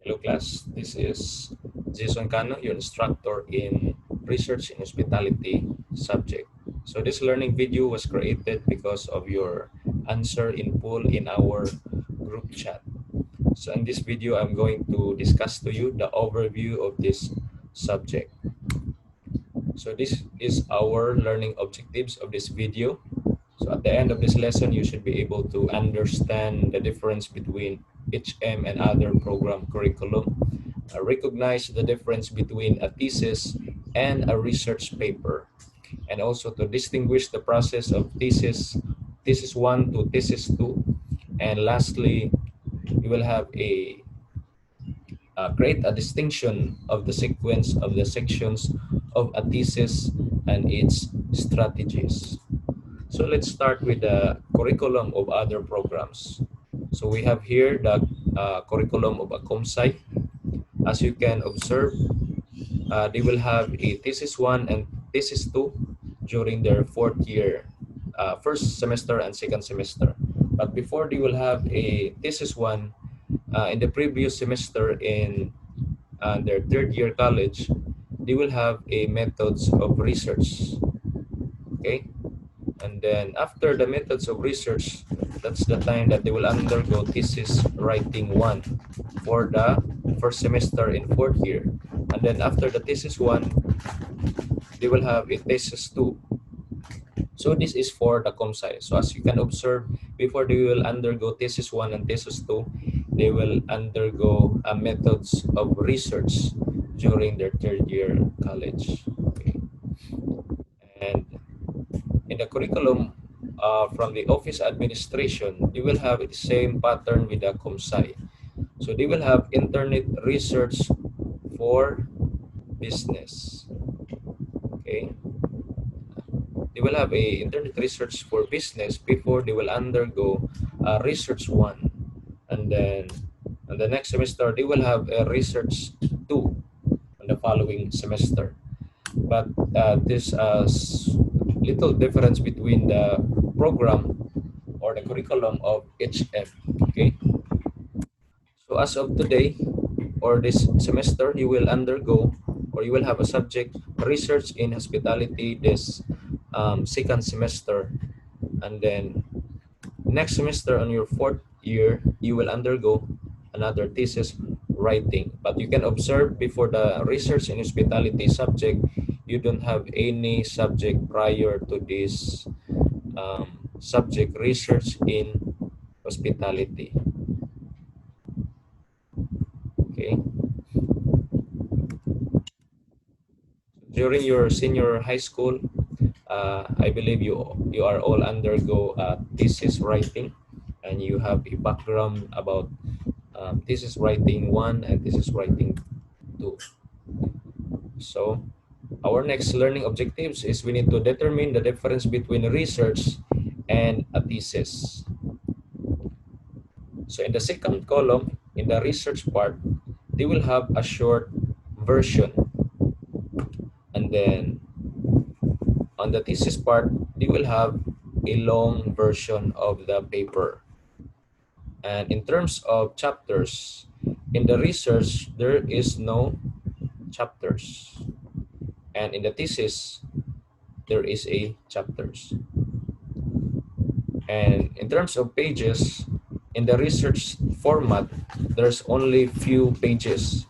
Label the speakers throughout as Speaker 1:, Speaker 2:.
Speaker 1: Hello class, this is Jason Cano, your instructor in Research in Hospitality subject. So this learning video was created because of your answer in poll in our group chat. So in this video, I'm going to discuss to you the overview of this subject. So this is our learning objectives of this video. So at the end of this lesson, you should be able to understand the difference between HM and other program curriculum, recognize the difference between a thesis and a research paper, and also to distinguish the process of thesis one to thesis two. And lastly, you will have a create a distinction of the sequence of the sections of a thesis and its strategies. So let's start with the curriculum of other programs. So we have here the curriculum of a ComSci. As you can observe, they will have a Thesis One and Thesis Two during their fourth year, first semester and second semester. But before they will have a Thesis One, in the previous semester in their third year college, they will have a methods of research. Okay, and then after the methods of research, that's the time that they will undergo thesis writing one for the first semester in fourth year. And then after the thesis one, they will have a thesis two. So this is for the ComSci. So as you can observe, before they will undergo thesis one and thesis two, they will undergo methods of research during their third year college. Okay. And in the curriculum from the office administration, they will have the same pattern with the ComSci. So they will have internet research for business. Okay. They will have a internet research for business before they will undergo research one. And then in the next semester, they will have a research two on the following semester. But this little difference between the program or the curriculum of HM. Okay, so as of today or this semester, you will undergo or you will have a subject research in hospitality this second semester, and then next semester on your fourth year, you will undergo another thesis writing. But you can observe before the research in hospitality subject, you don't have any subject prior to this subject research in hospitality. Okay. During your senior high school, I believe you are all undergo thesis writing, and you have a background about thesis writing one and thesis writing two. So our next learning objectives is we need to determine the difference between research and a thesis. So in the second column, in the research part, they will have a short version. And then on the thesis part, they will have a long version of the paper. And in terms of chapters, in the research, there is no chapters. And in the thesis, there is a chapters. And in terms of pages, in the research format, there's only few pages.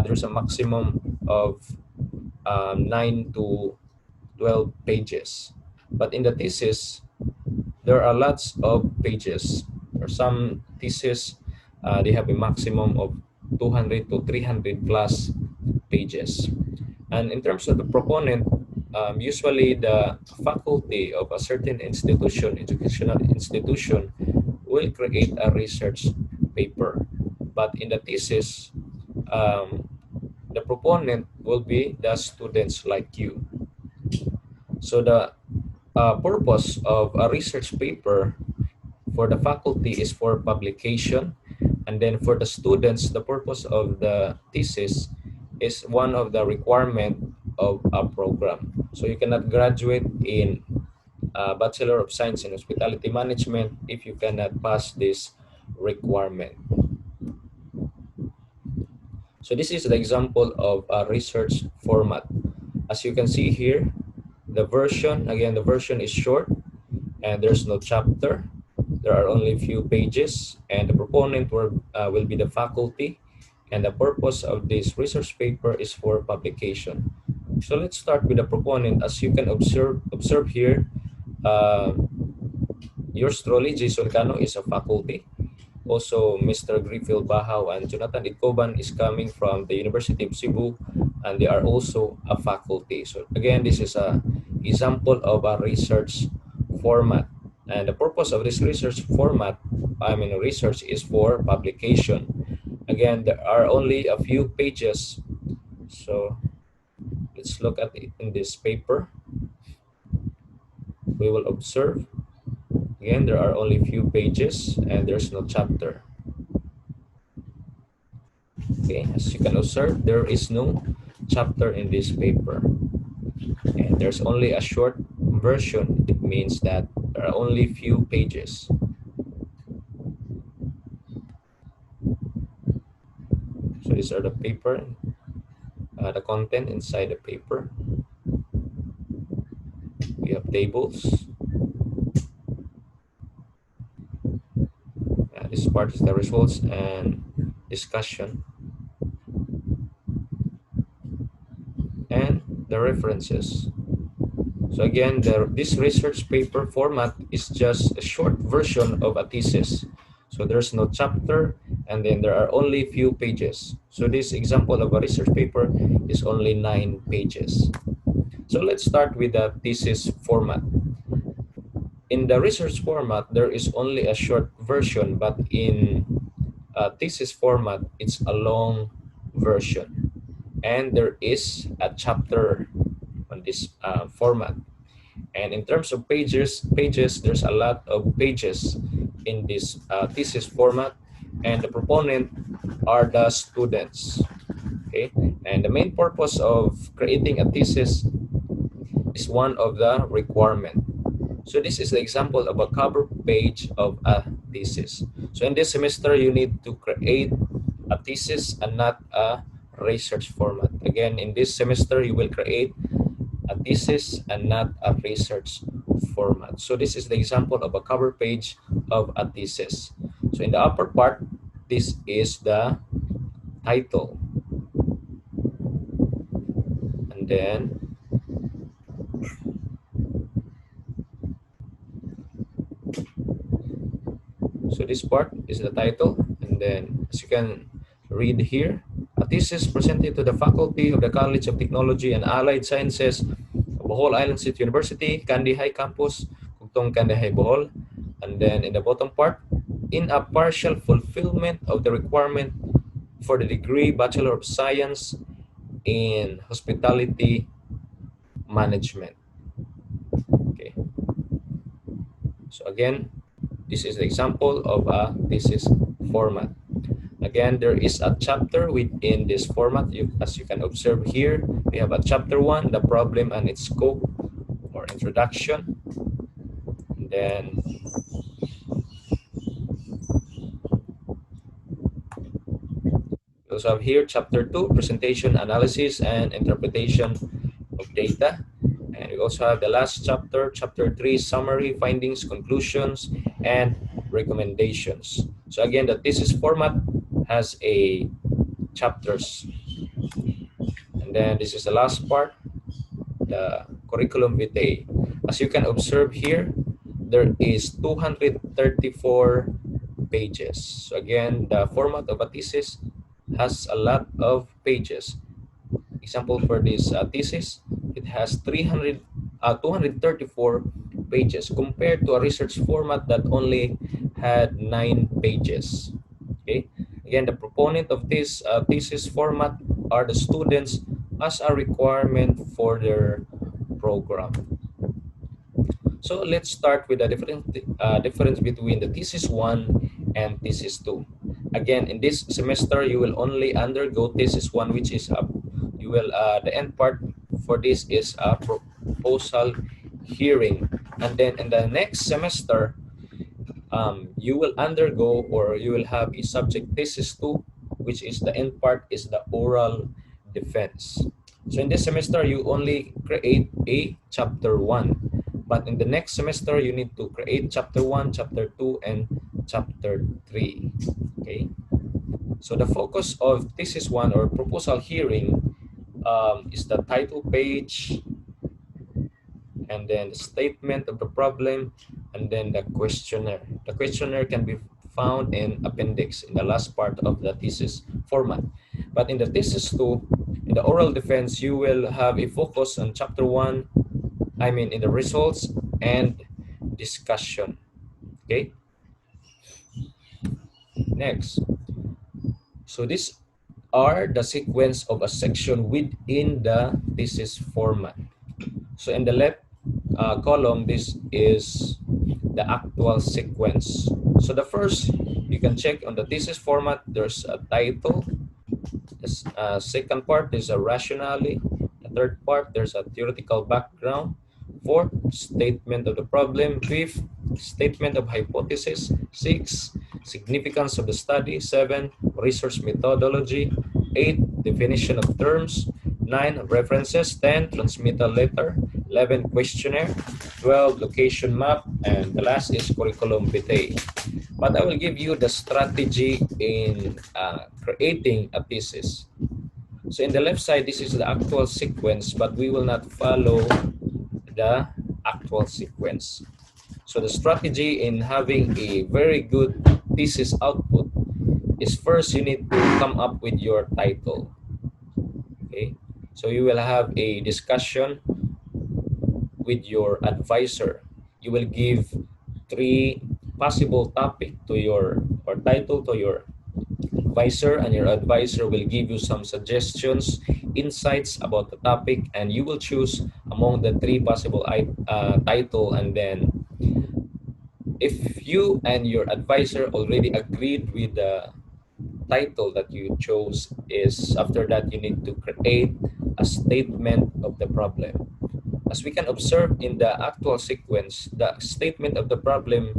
Speaker 1: There's a maximum of 9 to 12 pages. But in the thesis, there are lots of pages. For some thesis, they have a maximum of 200 to 300 plus pages. And in terms of the proponent, usually the faculty of a certain institution, educational institution, will create a research paper. But in the thesis, the proponent will be the students like you. So the purpose of a research paper for the faculty is for publication, and then for the students, the purpose of the thesis is one of the requirement of a program. So you cannot graduate in Bachelor of Science in Hospitality Management if you cannot pass this requirement. So this is the example of a research format. As you can see here, the version is short and there's no chapter. There are only a few pages, and the proponent will be the faculty, and the purpose of this research paper is for publication. So let's start with the proponent. As you can observe here, uh, yours truly, Jason Cano, is a faculty. Also, Mr. Griffith Bahaw and Jonathan Itcoban is coming from the University of Cebu, and they are also a faculty. So again, this is a example of a research format. And the purpose of this research format, research is for publication. Again, there are only a few pages. So let's look at it in this paper. We will observe. Again, there are only a few pages and there's no chapter. Okay, as you can observe, there is no chapter in this paper. And there's only a short version. It means that there are only few pages. So these are the paper, the content inside the paper. We have tables. This part is the results and discussion. And the references. So again, this research paper format is just a short version of a thesis. So there's no chapter, and then there are only few pages. So this example of a research paper is only 9 pages. So let's start with the thesis format. In the research format, there is only a short version, but in a thesis format, it's a long version. And there is a chapter on this format. And in terms of pages, there's a lot of pages in this thesis format, and the proponent are the students. Okay, and the main purpose of creating a thesis is one of the requirement. So this is the example of a cover page of a thesis. So in this semester, you need to create a thesis and not a research format. Again, in this semester, you will create a thesis and not a research format. So this is the example of a cover page of a thesis. So in the upper part, this is the title. And then so this part is the title, and then as you can read here, a thesis presented to the faculty of the College of Technology and Allied Sciences of Bohol Island City University, Kandy High Campus, Kugtong Kandy High Bohol. And then in the bottom part, in a partial fulfillment of the requirement for the degree Bachelor of Science in Hospitality Management. Okay. So again, this is the example of a thesis format. Again, there is a chapter within this format. As you can observe here, we have a chapter 1, the problem and its scope, or introduction. And then we also have here chapter 2, presentation, analysis, and interpretation of data. And we also have the last chapter, chapter 3, summary, findings, conclusions, and recommendations. So again, the thesis format has a chapters. And then this is the last part, the curriculum vitae. As you can observe here, there is 234 pages. So again, the format of a thesis has a lot of pages. Example for this thesis, it has 234 pages compared to a research format that only had 9 pages. Okay. Again, the proponent of this thesis format are the students as a requirement for their program. So let's start with the difference between the Thesis One and Thesis Two. Again, in this semester, you will only undergo Thesis One, which is the end part for this is a proposal hearing, and then in the next semester, you will undergo, or you will have a subject Thesis Two, which is the end part, is the oral defense. So in this semester, you only create a chapter 1. But in the next semester, you need to create chapter 1, chapter 2, and chapter 3. Okay? So the focus of thesis 1 or proposal hearing is the title page, and then the statement of the problem, and then the questionnaire. The questionnaire can be found in appendix in the last part of the thesis format. But in the thesis 2, in the oral defense, you will have a focus on chapter 1, I mean in the results and discussion. Okay, next. So these are the sequence of a section within the thesis format. So in the left column, this is the actual sequence. So the first, you can check on the thesis format, there's a title. The second part is a rationale. The third part, there's a theoretical background. Fourth, statement of the problem. Fifth, statement of hypothesis. Six, significance of the study. Seven, research methodology. Eight, definition of terms. 9, references. 10, transmittal letter. 11, questionnaire. 12, location map. And the last is curriculum vitae. But I will give you the strategy in creating a thesis. So in the left side, this is the actual sequence, but we will not follow the actual sequence. So the strategy in having a very good thesis output is, first you need to come up with your title. Okay, so you will have a discussion with your advisor. You will give 3 possible topic to your, or title to your advisor, and your advisor will give you some suggestions, insights about the topic, and you will choose among the 3 possible title. And then if you and your advisor already agreed with the title that you chose, is after that you need to create a statement of the problem. As we can observe in the actual sequence, the statement of the problem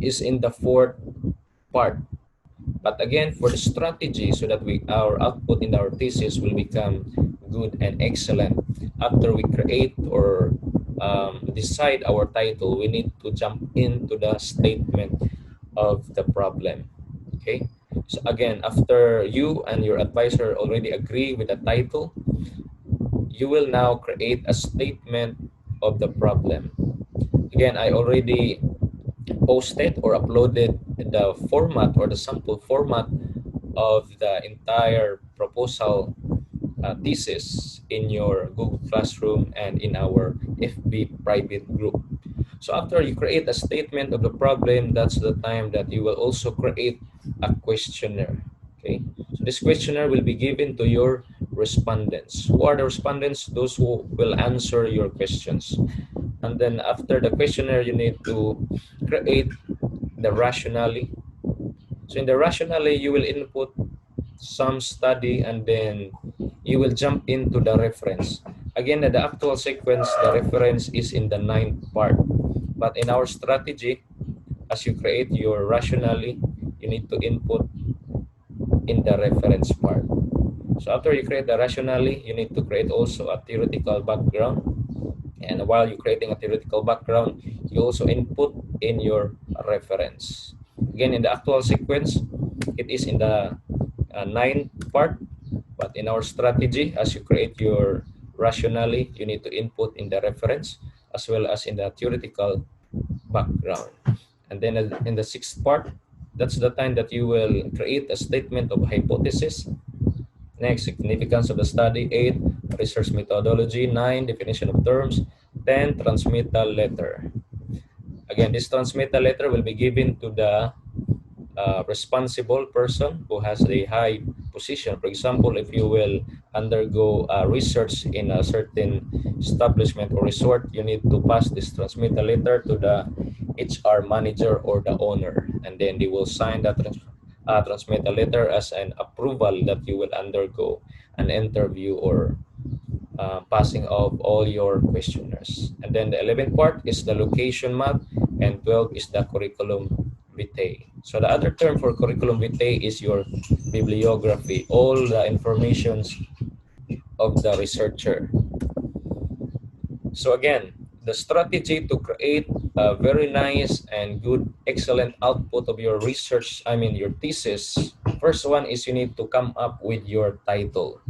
Speaker 1: is in the 4th part. But again, for the strategy, so that our output in our thesis will become good and excellent, after we create or decide our title, we need to jump into the statement of the problem. Okay, so again, after you and your advisor already agree with the title, you will now create a statement of the problem. Again, I already posted or uploaded the format or the sample format of the entire proposal thesis in your Google Classroom and in our FB private group. So after you create a statement of the problem, that's the time that you will also create a questionnaire. Okay, so this questionnaire will be given to your respondents. Who are the respondents? Those who will answer your questions. And then after the questionnaire, you need to create the rationale. So in the rationale, you will input some study, and then you will jump into the reference. Again, the actual sequence, the reference is in the 9th part. But in our strategy, as you create your rationale, you need to input in the reference part. So after you create the rationale, you need to create also a theoretical background. And while you're creating a theoretical background, you also input in your reference. Again, in the actual sequence, it is in the 9th part. But in our strategy, as you create your rationale, you need to input in the reference as well as in the theoretical background. And then in the 6th part, that's the time that you will create a statement of hypothesis. Next, significance of the study. 8, research methodology. 9, definition of terms. 10, transmittal letter. Again, this transmittal letter will be given to the responsible person who has a high position. For example, if you will undergo research in a certain establishment or resort, you need to pass this transmittal letter to the HR manager or the owner, and then they will sign that transmittal letter as an approval that you will undergo an interview or passing of all your questionnaires. And then the 11th part is the location map, and 12 is the curriculum vitae. So the other term for curriculum vitae is your bibliography, all the informations of the researcher. So again, the strategy to create a very nice and good, excellent output of your research, your thesis, first one is you need to come up with your title.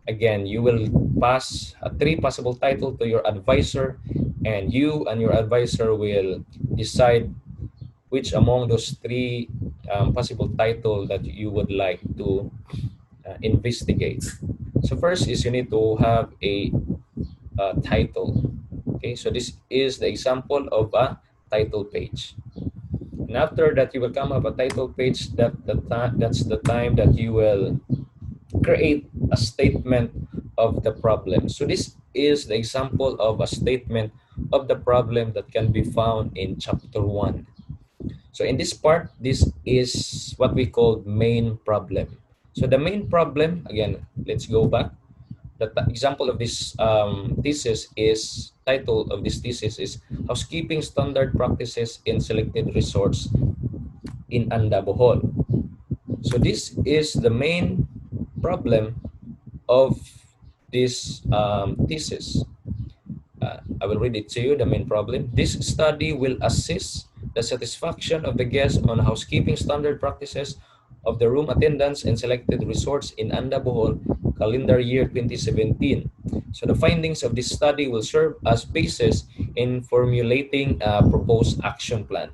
Speaker 1: Again, you will pass three possible title to your advisor, and you and your advisor will decide which among those three possible title that you would like to investigate. So first is you need to have a title. Okay, so this is the example of a title page. And after that, you will come up a title page. That's the time that you will create a statement of the problem. So this is the example of a statement of the problem that can be found in chapter 1. So in this part, this is what we call main problem. So the main problem, again, let's go back. The example of this thesis is, title of this thesis is Housekeeping Standard Practices in Selected Resorts in Anda, Bohol. So this is the main problem of this thesis. I will read it to you, the main problem. This study will assess the satisfaction of the guests on housekeeping standard practices of the room attendants and selected resorts in Anda, Bohol, calendar year 2017. So the findings of this study will serve as basis in formulating a proposed action plan.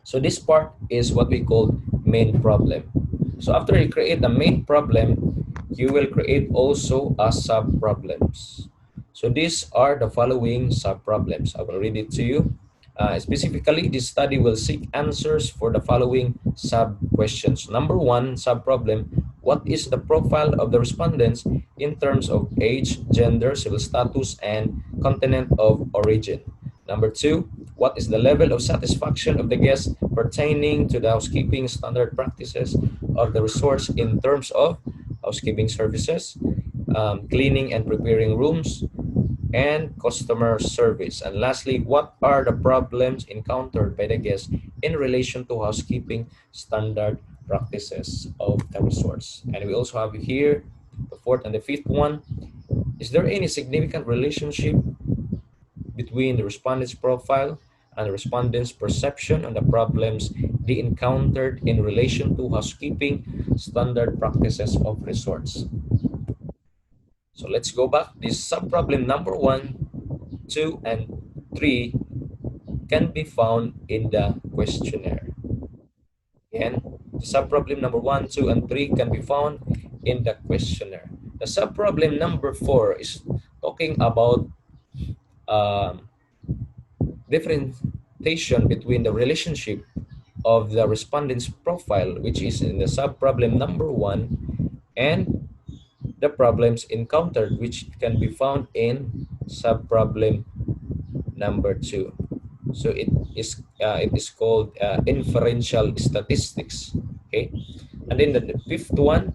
Speaker 1: So this part is what we call main problem. So after you create the main problem, you will create also a sub-problems. So these are the following sub-problems. I will read it to you. Specifically, this study will seek answers for the following sub-questions. Number one, sub-problem, what is the profile of the respondents in terms of age, gender, civil status, and continent of origin? Number two, what is the level of satisfaction of the guests pertaining to the housekeeping standard practices of the resorts in terms of housekeeping services, cleaning and preparing rooms, and customer service? And lastly, what are the problems encountered by the guests in relation to housekeeping standard practices of the resorts? And we also have here the fourth and the fifth one. Is there any significant relationship between the respondent's profile and the respondent's perception on the problems they encountered in relation to housekeeping standard practices of resorts? So let's go back. This sub-problem number 1, 2, and 3 can be found in the questionnaire. Again, the sub-problem number 1, 2, and 3 can be found in the questionnaire. The sub-problem number 4 is talking about differentiation between the relationship of the respondent's profile, which is in the sub-problem number 1, and the problems encountered, which can be found in sub-problem number 2. So it is called inferential statistics. Okay, and then the fifth one,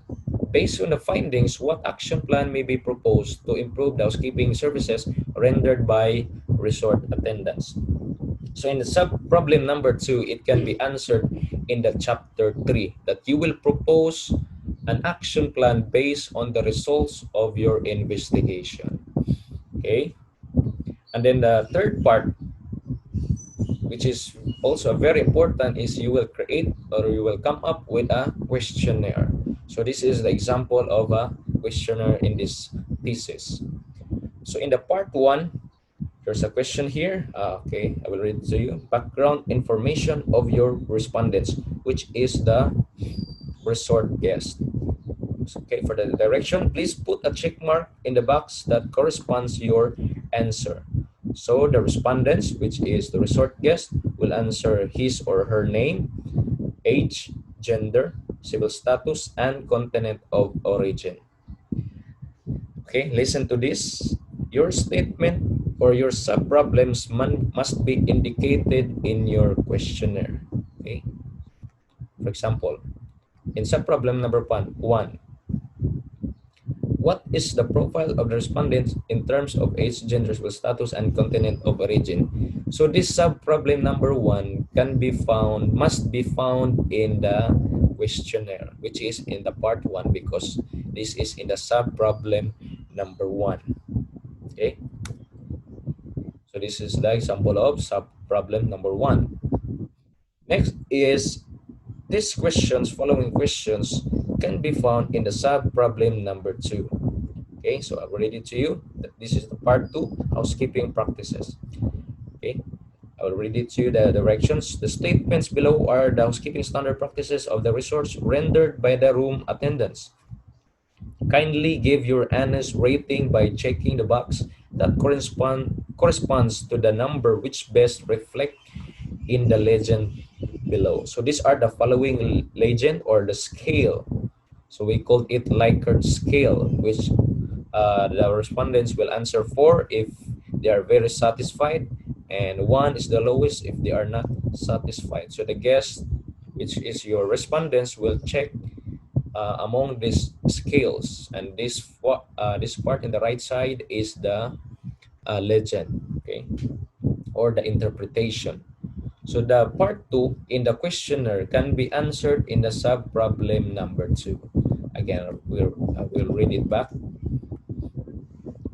Speaker 1: based on the findings, what action plan may be proposed to improve the housekeeping services rendered by resort attendants? So in the sub-problem number 2, it can be answered in the chapter 3, that you will propose an action plan based on the results of your investigation. Okay? And then the third part, which is also very important, is you will create or you will come up with a questionnaire. So this is the example of a questionnaire in this thesis. So in the part 1, there's a question here. Okay, I will read it to you. Background information of your respondents, which is the resort guest. Okay, for the direction, please put a check mark in the box that corresponds to your answer. So the respondents, which is the resort guest, will answer his or her name, age, gender, civil status, and continent of origin. Okay, listen to this. Your statement or your sub-problems must be indicated in your questionnaire. Okay. For example, in sub-problem number 1, what is the profile of the respondents in terms of age, gender, physical status, and continent of origin. So this sub-problem number 1 can be found, must be found in the questionnaire, which is in the part 1 because this is in the sub-problem number 1. Okay, so this is the example of sub-problem number 1. Next is these questions, following questions, can be found in the sub-problem number 2. Okay, so I will read it to you. This is the part 2, housekeeping practices. Okay, I will read it to you, the directions. The statements below are the housekeeping standard practices of the resorts rendered by the room attendants. Kindly give your honest rating by checking the box that corresponds to the number which best reflect in the legend below. So these are the following legend or the scale. So we called it Likert scale, which the respondents will answer 4 if they are very satisfied, and 1 is the lowest if they are not satisfied. So the guest, which is your respondents, will check among these scales, and this part in the right side is the legend, okay, or the interpretation. So the part 2 in the questionnaire can be answered in the sub-problem number 2. Again, we'll read it back.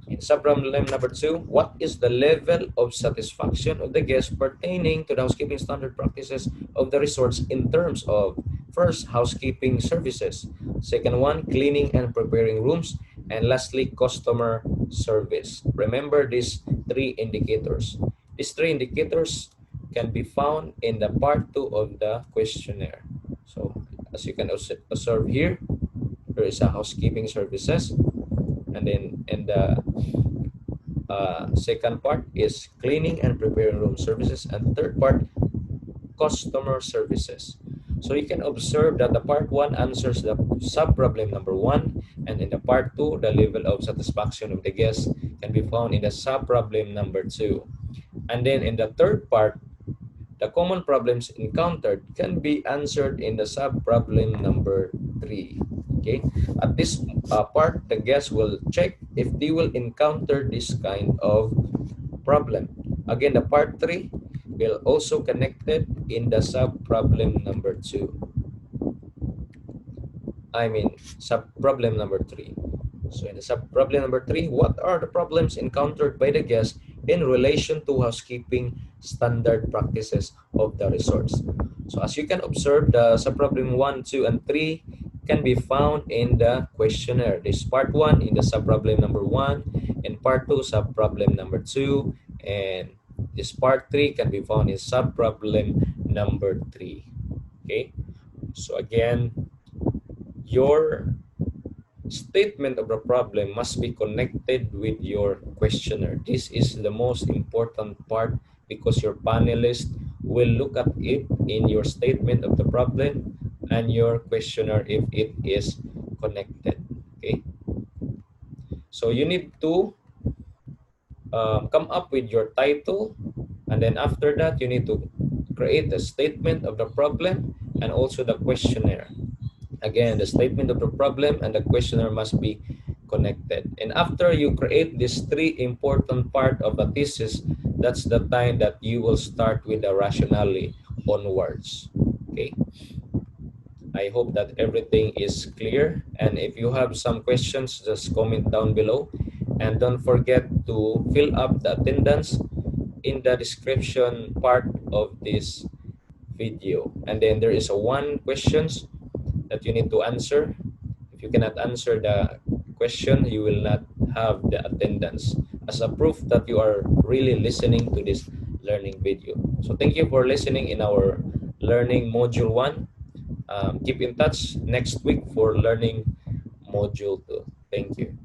Speaker 1: In sub-problem number 2, what is the level of satisfaction of the guest pertaining to the housekeeping standard practices of the resorts in terms of, first, housekeeping services, second one, cleaning and preparing rooms, and lastly, customer service. Remember these 3 indicators. These 3 indicators can be found in the part 2 of the questionnaire. So as you can observe here, there is a housekeeping services, and then in the second part is cleaning and preparing room services, and third part, customer services. So you can observe that the part 1 answers the sub-problem number 1, and in the part 2, the level of satisfaction of the guest can be found in the sub-problem number 2. And then in the third part, the common problems encountered can be answered in the sub-problem number 3. Okay, at this part, the guests will check if they will encounter this kind of problem. Again, the part 3 will also connected in the sub-problem number 2. Sub-problem number 3. So in the sub-problem number 3, what are the problems encountered by the guests in relation to housekeeping standard practices of the resorts? So as you can observe, the sub-problem 1, 2, and 3 can be found in the questionnaire. This part 1 in the sub-problem number 1, and part 2 sub-problem number 2, and this part 3 can be found in sub-problem number 3. Okay, so again, your statement of the problem must be connected with your questionnaire. This is the most important part because your panelists will look at it in your statement of the problem and your questionnaire if it is connected. Okay, so you need to come up with your title, and then after that you need to create a statement of the problem and also the questionnaire. Again, the statement of the problem and the questionnaire must be connected. And after you create these 3 important part of the thesis, that's the time that you will start with the rationale onwards. Okay, I hope that everything is clear, and if you have some questions, just comment down below, and don't forget to fill up the attendance in the description part of this video. And then there is a 1 questions that you need to answer. If you cannot answer the question, you will not have the attendance as a proof that you are really listening to this learning video. So thank you for listening in our learning module 1. Keep in touch next week for learning module 2. Thank you.